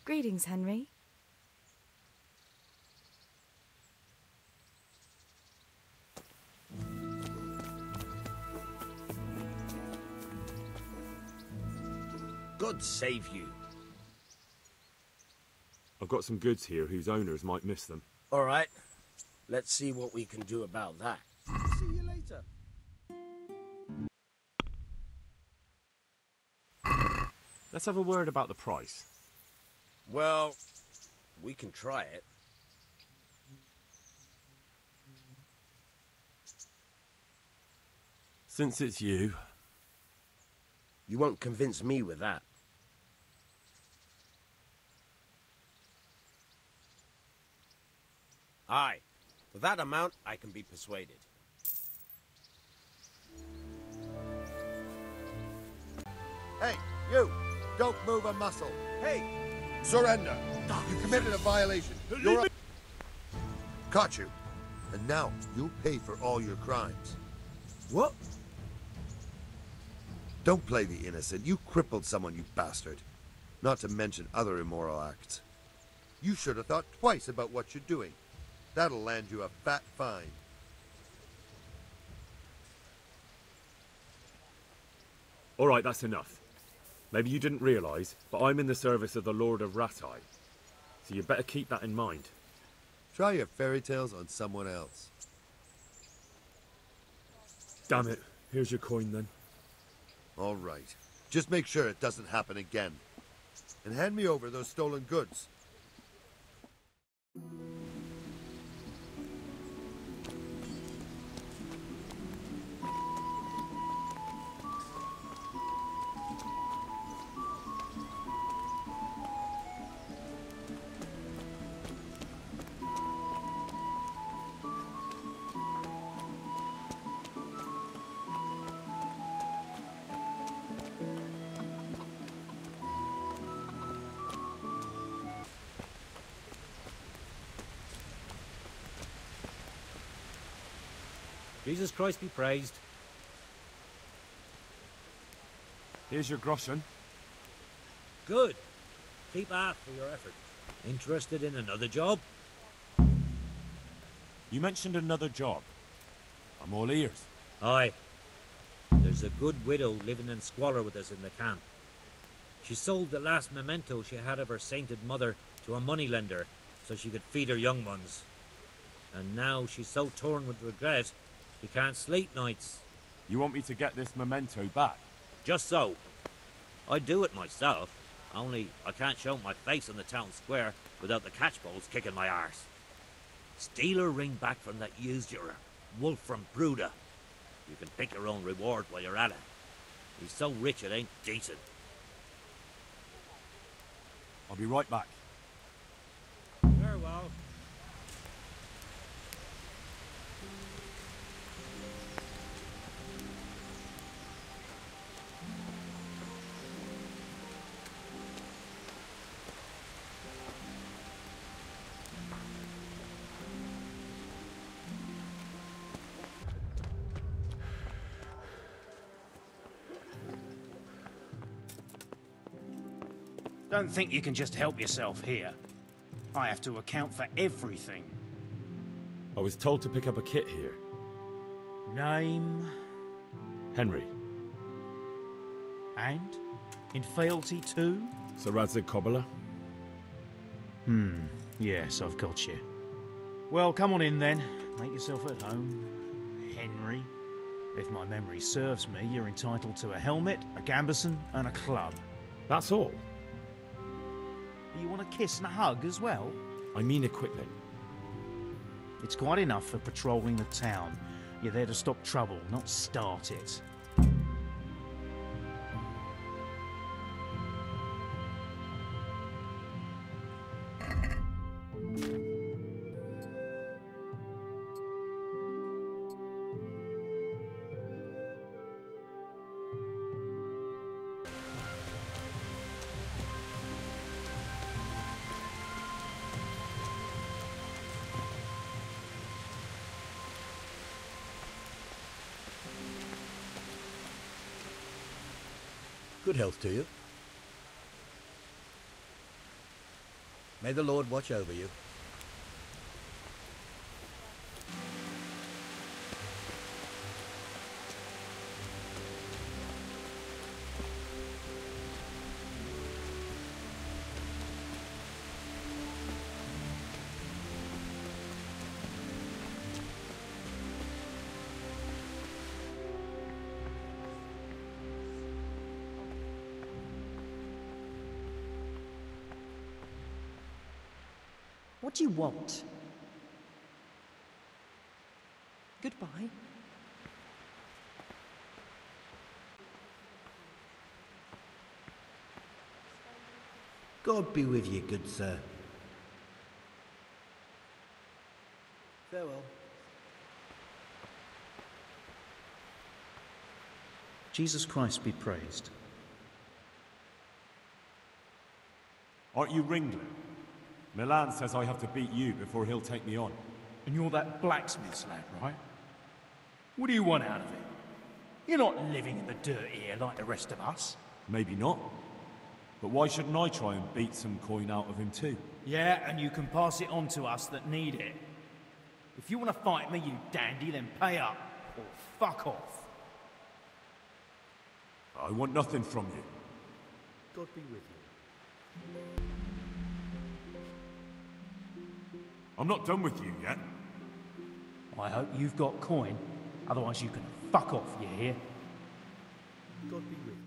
Greetings, Henry. God save you. I've got some goods here whose owners might miss them. All right. Let's see what we can do about that. See you later. Let's have a word about the price. Well, we can try it. Since it's you... You won't convince me with that. Aye. For that amount, I can be persuaded. Hey, you! Don't move a muscle. Hey! Surrender! You committed a violation. You're a... Caught you. And now, you'll pay for all your crimes. What? Don't play the innocent. You crippled someone, you bastard. Not to mention other immoral acts. You should have thought twice about what you're doing. That'll land you a fat fine. All right, that's enough. Maybe you didn't realise, but I'm in the service of the Lord of Ratai. So you better keep that in mind. Try your fairy tales on someone else. Damn it. Here's your coin then. All right. Just make sure it doesn't happen again. And hand me over those stolen goods. Jesus Christ be praised. Here's your groschen. Good. Keep half for your effort. Interested in another job? You mentioned another job. I'm all ears. Aye. There's a good widow living in squalor with us in the camp. She sold the last memento she had of her sainted mother to a moneylender so she could feed her young ones. And now she's so torn with regret, she can't sleep nights. You want me to get this memento back? Just so. I'd do it myself, only I can't show my face on the town square without the catchpoles kicking my arse. Steal her ring back from that usurer, Wolf from Bruda. You can pick your own reward while you're at it. He's so rich it ain't decent. I'll be right back. Very well. Don't think you can just help yourself here. I have to account for everything. I was told to pick up a kit here. Name Henry. and in fealty too? Sir Radzig Cobbler. Yes, I've got you. Well, come on in then. Make yourself at home. Henry. If my memory serves me, you're entitled to a helmet, a gambeson, and a club. That's all. You want a kiss and a hug as well? I mean equipment. It's quite enough for patrolling the town. You're there to stop trouble, not start it. Good health to you. May the Lord watch over you. What do you want? Goodbye. God be with you, good sir. Farewell. Jesus Christ be praised. Aren't you Ringling? Milan says I have to beat you before he'll take me on. And you're that blacksmith's lad, right? What do you want out of it? You're not living in the dirt here like the rest of us. Maybe not. But why shouldn't I try and beat some coin out of him too? Yeah, and you can pass it on to us that need it. If you want to fight me, you dandy, then pay up. Or fuck off. I want nothing from you. God be with you. I'm not done with you yet. I hope you've got coin. Otherwise you can fuck off, you hear? God be with you.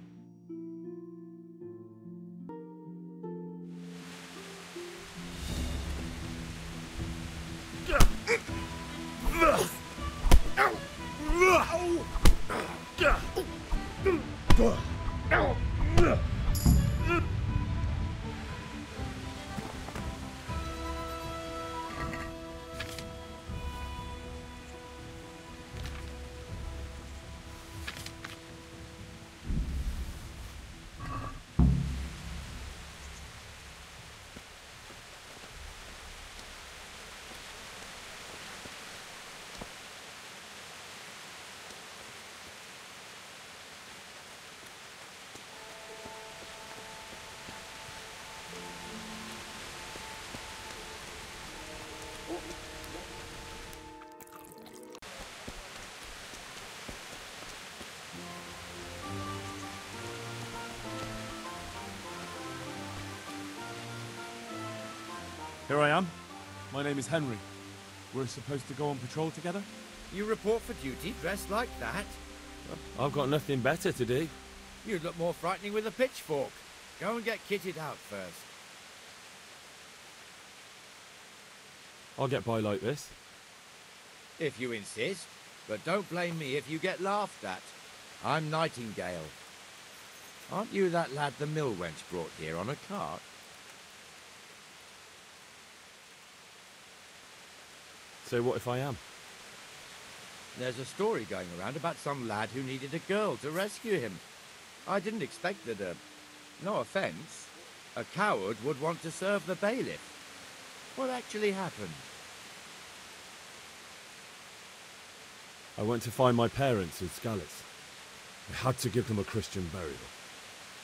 Here I am. My name is Henry. We're supposed to go on patrol together? You report for duty dressed like that? I've got nothing better to do. You look more frightening with a pitchfork. Go and get kitted out first. I'll get by like this. If you insist. But don't blame me if you get laughed at. I'm Nightingale. Aren't you that lad the mill wench brought here on a cart? So what if I am? There's a story going around about some lad who needed a girl to rescue him. I didn't expect that no offence, a coward would want to serve the bailiff. What actually happened? I went to find my parents in Scallis. I had to give them a Christian burial.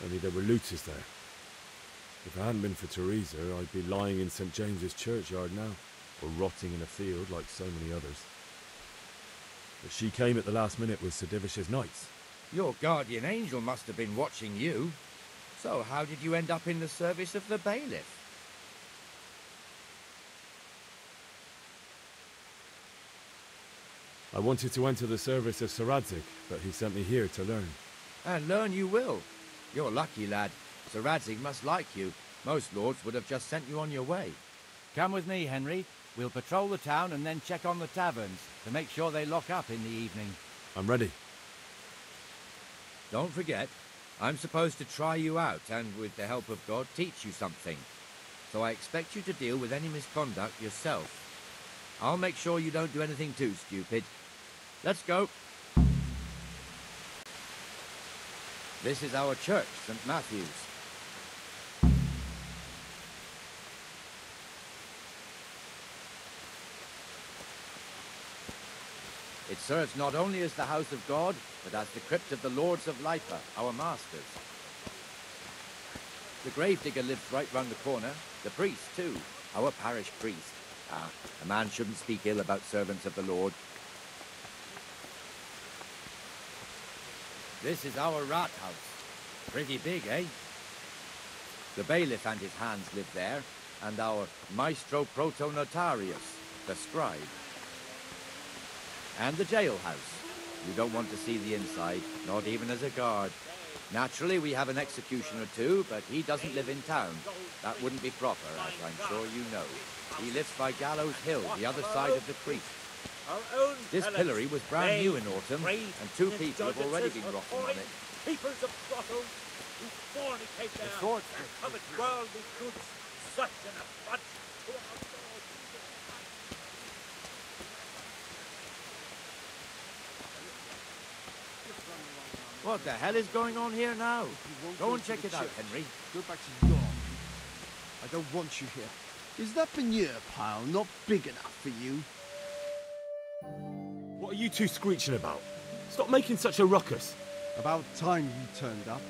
Only there were looters there. If it hadn't been for Teresa, I'd be lying in St. James's churchyard now, or rotting in a field like so many others. But she came at the last minute with Sir Divish's knights. Your guardian angel must have been watching you. So how did you end up in the service of the bailiff? I wanted to enter the service of Sir Radzig, but he sent me here to learn. And learn you will. You're lucky, lad. Sir Radzig must like you. Most lords would have just sent you on your way. Come with me, Henry. We'll patrol the town and then check on the taverns to make sure they lock up in the evening. I'm ready. Don't forget, I'm supposed to try you out and, with the help of God, teach you something. So I expect you to deal with any misconduct yourself. I'll make sure you don't do anything too stupid. Let's go. This is our church, St. Matthew's. It serves not only as the house of God, but as the crypt of the Lords of Lipa, our masters. The gravedigger lives right round the corner. The priest, too, our parish priest. Ah, a man shouldn't speak ill about servants of the Lord. This is our rat house. Pretty big, eh? The bailiff and his hands live there, and our maestro protonotarius, the scribe. And the jailhouse. You don't want to see the inside, not even as a guard. Naturally, we have an executioner too, but he doesn't live in town. That wouldn't be proper, as I'm sure you know. He lives by Gallows Hill, the other side of the creek. This pillory was brand new in autumn, and 2 people have already been rotting on it. Keepers of grottos who fornicate there, and covet worldly goods, such an affront to our Lord. What the hell is going on here now? Go and check it out, Henry. Go back to your... I don't want you here. Is that manure pile not big enough for you? What are you two screeching about? Stop making such a ruckus. About time you turned up.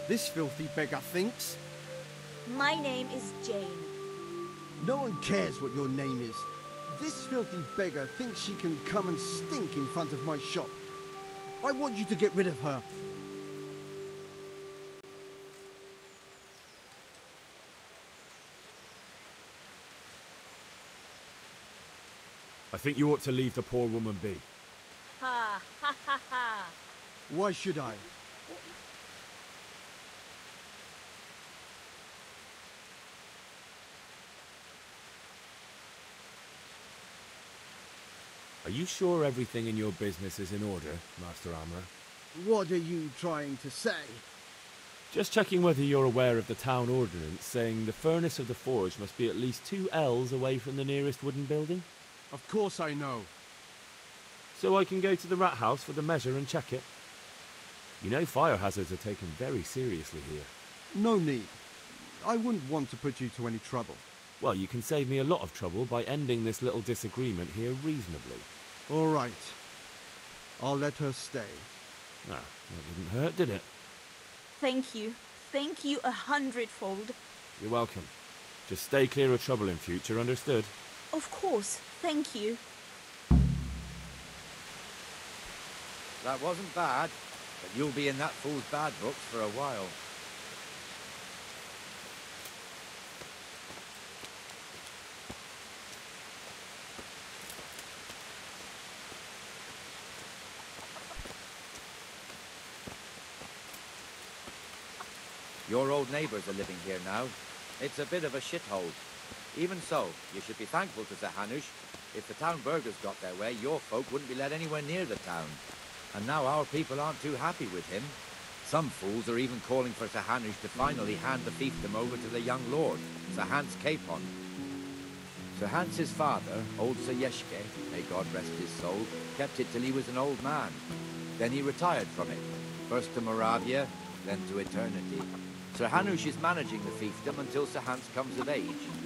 This filthy beggar thinks. My name is Jane. No one cares what your name is. This filthy beggar thinks she can come and stink in front of my shop. I want you to get rid of her. I think you ought to leave the poor woman be. Ha ha ha ha. Why should I? Are you sure everything in your business is in order, Master Armourer? What are you trying to say? Just checking whether you're aware of the town ordinance saying the furnace of the forge must be at least 2 ells away from the nearest wooden building. Of course I know. So I can go to the rat house for the measure and check it. You know fire hazards are taken very seriously here. No need. I wouldn't want to put you to any trouble. Well, you can save me a lot of trouble by ending this little disagreement here reasonably. All right. I'll let her stay. Ah, that didn't hurt, did it? Thank you. Thank you 100-fold. You're welcome. Just stay clear of trouble in future, understood? Of course. Thank you. That wasn't bad, but you'll be in that fool's bad books for a while. Your old neighbours are living here now. It's a bit of a shithole. Even so, you should be thankful to Sir Hanush. If the town burghers got their way, your folk wouldn't be let anywhere near the town. And now our people aren't too happy with him. Some fools are even calling for Sir Hanush to finally hand the fiefdom over to the young lord, Sir Hans Capon. Sir Hans's father, old Sir Yeshke, may God rest his soul, kept it till he was an old man. Then he retired from it, first to Moravia, then to eternity. Sir Hanush is managing the fiefdom until Sir Hans comes of age.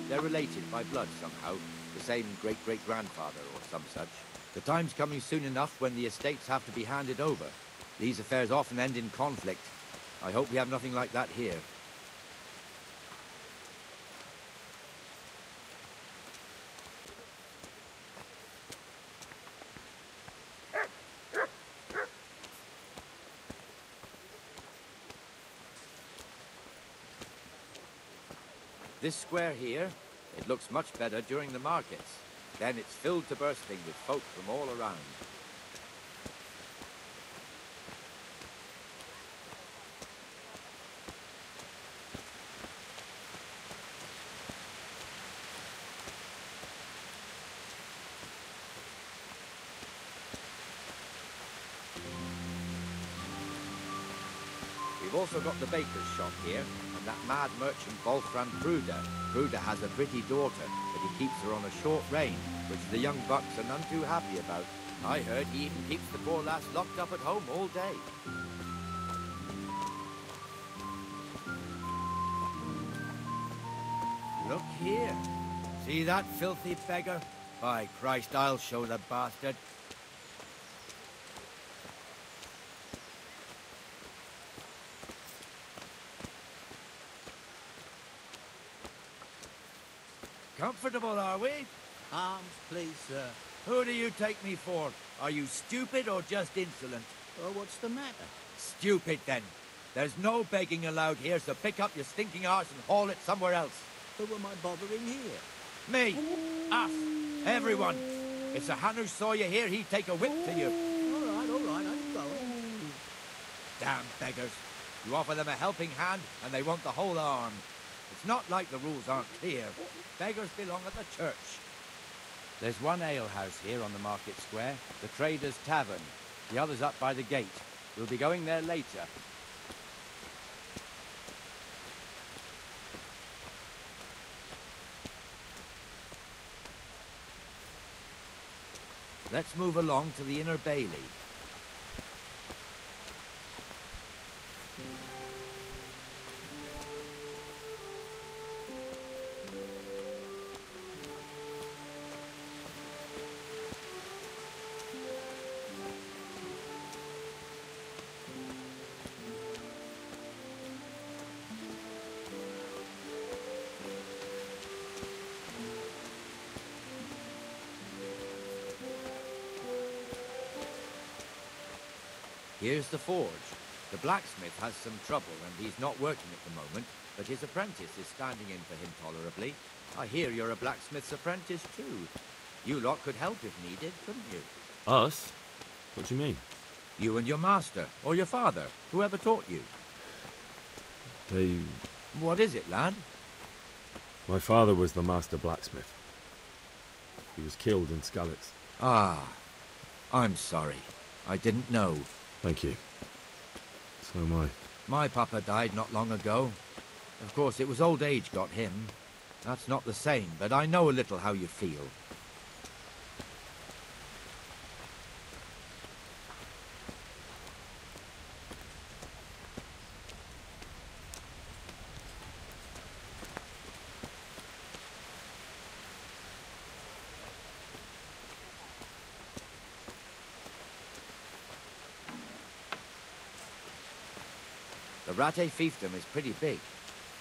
They're related by blood somehow, the same great-great-grandfather or some such. The time's coming soon enough when the estates have to be handed over. These affairs often end in conflict. I hope we have nothing like that here. This square here, it looks much better during the markets. Then it's filled to bursting with folk from all around. We've also got the baker's shop here, and that mad merchant Wolfram Bruder. Bruder has a pretty daughter, but he keeps her on a short rein, which the young bucks are none too happy about. I heard he even keeps the poor lass locked up at home all day. Look here. See that filthy beggar? By Christ, I'll show the bastard. Comfortable, are we? Arms, please, sir. Who do you take me for? Are you stupid or just insolent? Oh, what's the matter? Stupid, then. There's no begging allowed here, so pick up your stinking arse and haul it somewhere else. Who am I bothering here? Me. Us. Everyone. If Sir Hanush saw you here, he'd take a whip to you. All right, I'm going. Damn beggars. You offer them a helping hand, and they want the whole arm. It's not like the rules aren't clear. Beggars belong at the church. There's one alehouse here on the market square, the Trader's Tavern. The other's up by the gate. We'll be going there later. Let's move along to the Inner Bailey. Here's the forge. The blacksmith has some trouble and he's not working at the moment, but his apprentice is standing in for him tolerably. I hear you're a blacksmith's apprentice too. You lot could help if needed, couldn't you? Us? What do you mean? You and your master, or your father, whoever taught you. They... What is it, lad? My father was the master blacksmith. He was killed in Skalitz. Ah, I'm sorry. I didn't know. Thank you. So am I. My papa died not long ago. Of course, it was old age got him. That's not the same, but I know a little how you feel. The Rate fiefdom is pretty big.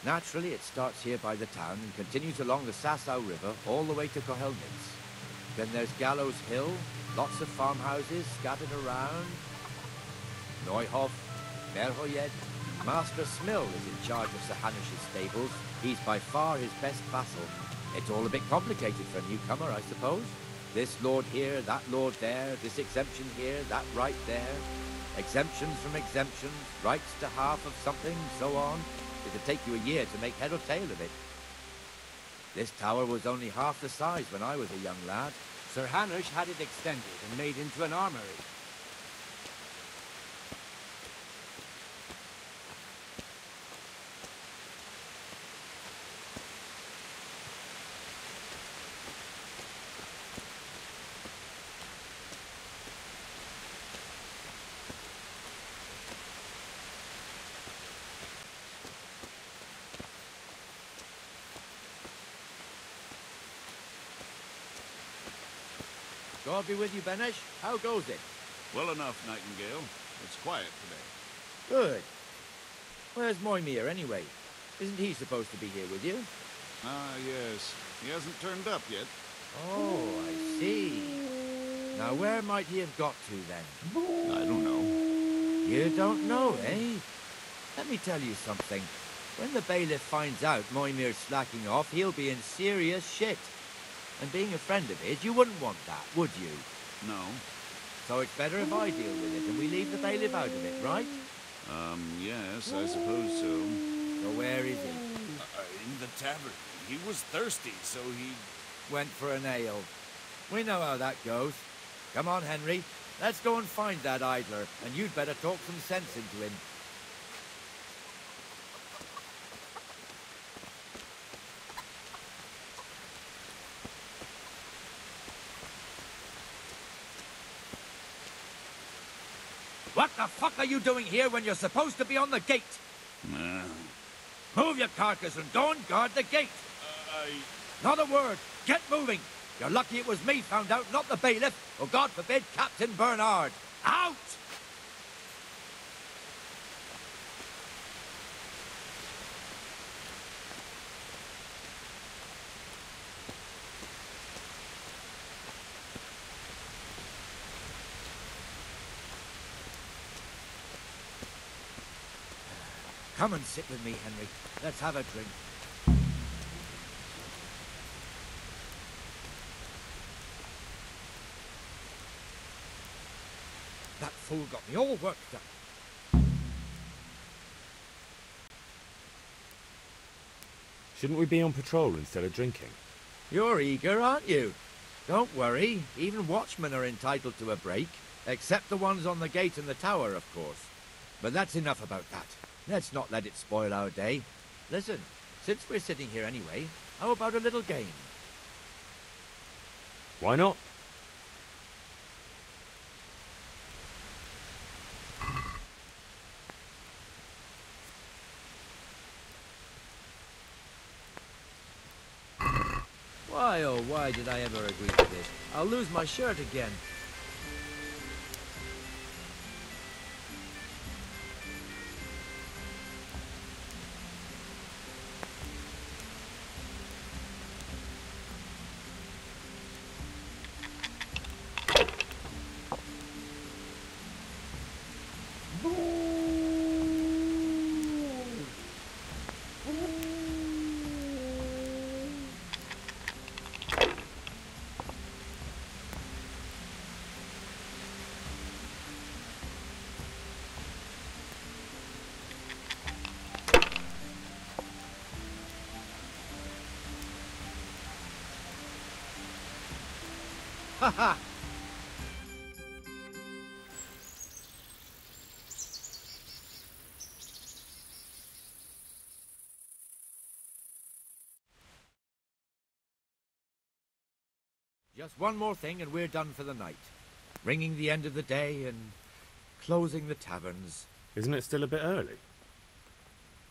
Naturally, it starts here by the town and continues along the Sasau River all the way to Kohelnitz. Then there's Gallows Hill, lots of farmhouses scattered around. Neuhof, Merhoyed. Master Smill is in charge of Sir Hanush's stables. He's by far his best vassal. It's all a bit complicated for a newcomer, I suppose. This lord here, that lord there, this exemption here, that right there. Exemptions from exemptions, rights to half of something, so on. It'd take you a year to make head or tail of it. This tower was only half the size when I was a young lad. Sir Hanush had it extended and made into an armory. God be with you, Benesh. How goes it? Well enough, Nightingale. It's quiet today. Good. Where's Moimir, anyway? Isn't he supposed to be here with you? Ah, yes. He hasn't turned up yet. Oh, I see. Now, where might he have got to, then? I don't know. You don't know, eh? Let me tell you something. When the bailiff finds out Moimir's slacking off, he'll be in serious shit. And being a friend of his, you wouldn't want that, would you? No. So it's better if I deal with it and we leave the bailiff out of it, right? Yes, I suppose so. So where is he? In the tavern. He was thirsty, so he... Went for an ale. We know how that goes. Come on, Henry. Let's go and find that idler, and you'd better talk some sense into him. What the fuck are you doing here when you're supposed to be on the gate? Move your carcass and go and guard the gate. Not a word. Get moving. You're lucky it was me found out, not the bailiff, or God forbid, Captain Bernard. Out! Come and sit with me, Henry. Let's have a drink. That fool got me all worked up. Shouldn't we be on patrol instead of drinking? You're eager, aren't you? Don't worry. Even watchmen are entitled to a break. Except the ones on the gate and the tower, of course. But that's enough about that. Let's not let it spoil our day. Listen, since we're sitting here anyway, how about a little game? Why not? Why, oh, why did I ever agree to this? I'll lose my shirt again. Ha ha! Just one more thing and we're done for the night. Ringing the end of the day and closing the taverns. Isn't it still a bit early?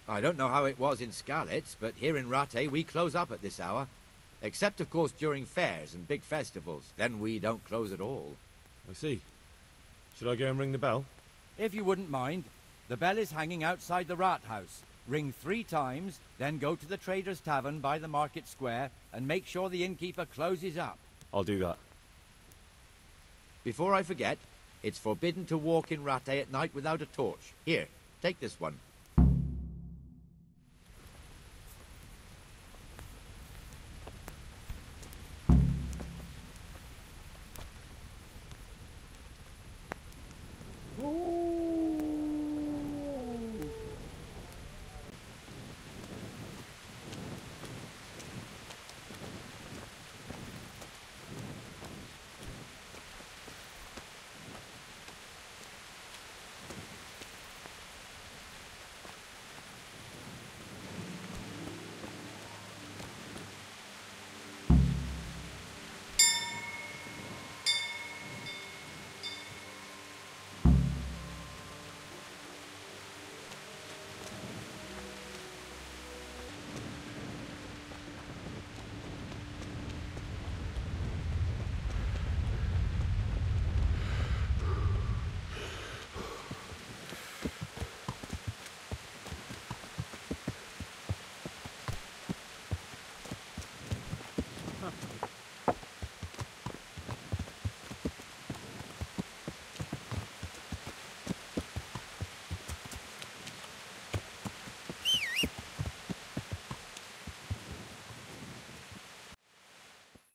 I don't know how it was in Skalitz, but here in Rattay we close up at this hour. Except, of course, during fairs and big festivals. Then we don't close at all. I see. Should I go and ring the bell? If you wouldn't mind. The bell is hanging outside the rat house. Ring 3 times, then go to the Trader's Tavern by the market square and make sure the innkeeper closes up. I'll do that. Before I forget, it's forbidden to walk in Rattay at night without a torch. Here, take this one.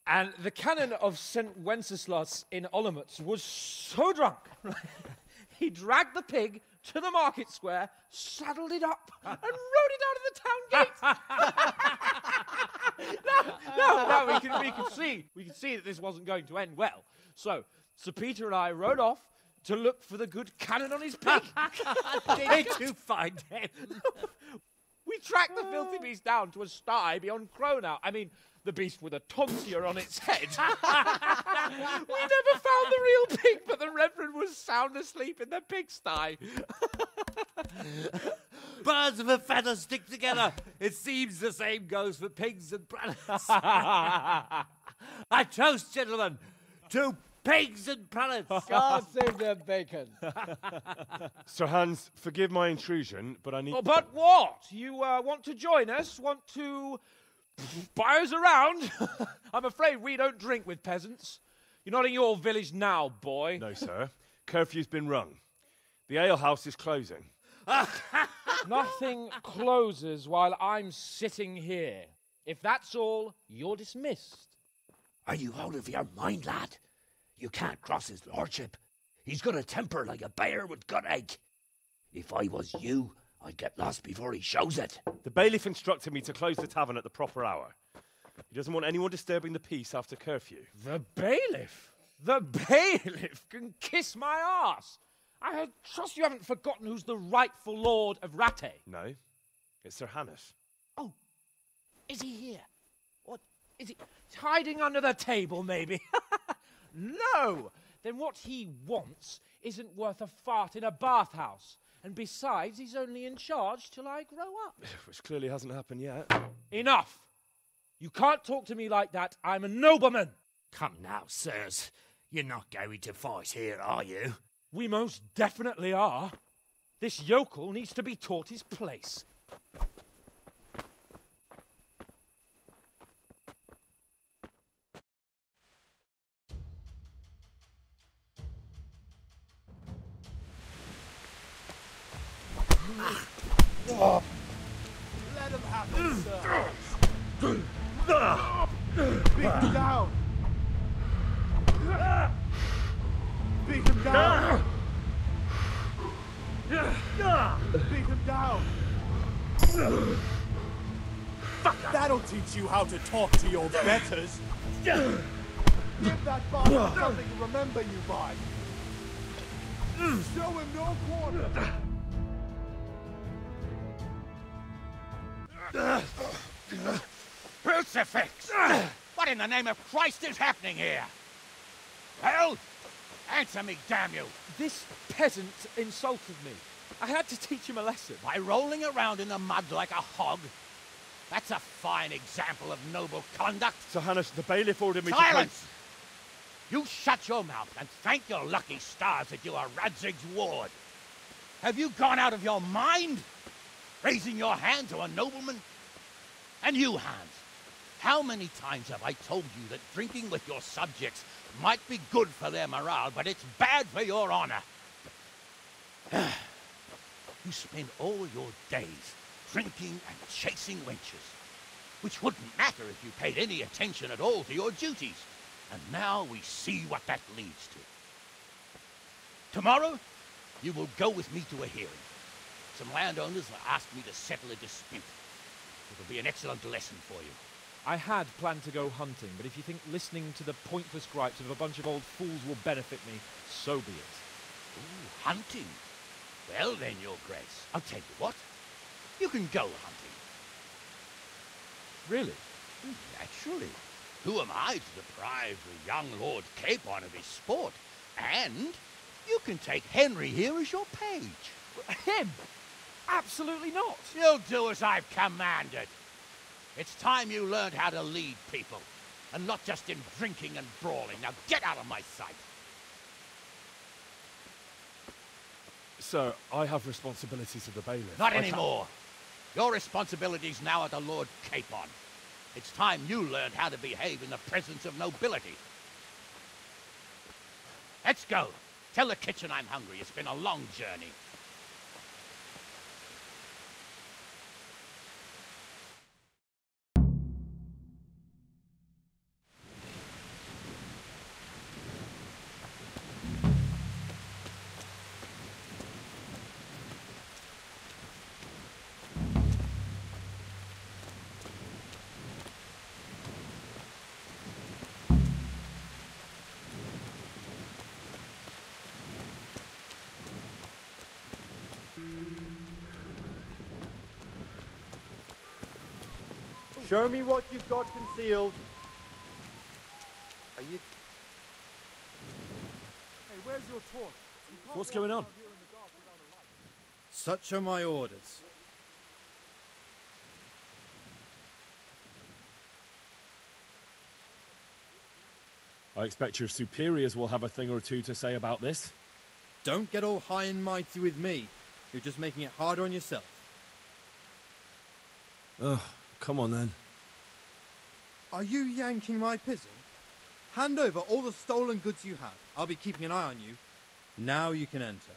And the canon of St. Wenceslas in Olomouc was so drunk, he dragged the pig to the market square, saddled it up, and rode it out of the town gate. No, we could see that this wasn't going to end well. So Sir Peter and I rode off to look for the good canon on his pig. Did you find him? We tracked the filthy beast down to a sty beyond Cronau. I mean, The beast with a tonsure on its head. We never found the real pig, but the Reverend was sound asleep in the pigsty. Birds of a feather stick together. It seems the same goes for pigs and planets. I toast, gentlemen, to pigs and planets. God save the bacon. Sir Hans, forgive my intrusion, but I need... Oh, but what? You want to join us? Want to buy us around? I'm afraid we don't drink with peasants. You're not in your village now, boy. No, sir. Curfew's been rung. The alehouse is closing. Nothing closes while I'm sitting here. If that's all, you're dismissed. Are you out of your mind, lad? You can't cross his lordship. He's got a temper like a bear with gut ache. If I was you, I'd get lost before he shows it. The bailiff instructed me to close the tavern at the proper hour. He doesn't want anyone disturbing the peace after curfew. The bailiff? The bailiff can kiss my arse. I trust you haven't forgotten who's the rightful lord of Rattay. No, it's Sir Hannes. Oh, is he here? What, is he hiding under the table, maybe? No! Then what he wants isn't worth a fart in a bathhouse. And besides, he's only in charge till I grow up. Which clearly hasn't happened yet. Enough! You can't talk to me like that. I'm a nobleman. Come now, sirs. You're not going to fight here, are you? We most definitely are. This yokel needs to be taught his place. Let him have it, sir. Beat him down. Beat him down. Beat him down. That'll teach you how to talk to your betters. Give that bastard something to remember you by. Show him no quarter. Crucifix! What in the name of Christ is happening here? Well, answer me, damn you! This peasant insulted me. I had to teach him a lesson. By rolling around in the mud like a hog? That's a fine example of noble conduct. Sir Hannes, the bailiff ordered me Silence! You shut your mouth and thank your lucky stars that you are Radzig's ward. Have you gone out of your mind? Raising your hand to a nobleman? And you, Hans, how many times have I told you that drinking with your subjects might be good for their morale, but it's bad for your honor? You spend all your days drinking and chasing wenches, which wouldn't matter if you paid any attention at all to your duties. And now we see what that leads to. Tomorrow, you will go with me to a hearing. Some landowners have asked me to settle a dispute. It'll be an excellent lesson for you. I had planned to go hunting, but if you think listening to the pointless gripes of a bunch of old fools will benefit me, so be it. Ooh, hunting? Well then, Your Grace, I'll tell you what. You can go hunting. Really? Naturally. Who am I to deprive the young Lord Capon of his sport? And you can take Henry here as your page. Him? Absolutely not. You'll do as I've commanded. It's time you learned how to lead people, and not just in drinking and brawling. Now get out of my sight. Sir, I have responsibilities of the bailiff. Not anymore. Your responsibilities now are to Lord Capon. It's time you learned how to behave in the presence of nobility. Let's go. Tell the kitchen I'm hungry. It's been a long journey. Show me what you've got concealed. Are you... Hey, where's your torch? What's going on? Such are my orders. I expect your superiors will have a thing or two to say about this. Don't get all high and mighty with me. You're just making it harder on yourself. Ugh, come on then. Are you yanking my pizzle? Hand over all the stolen goods you have. I'll be keeping an eye on you. Now you can enter.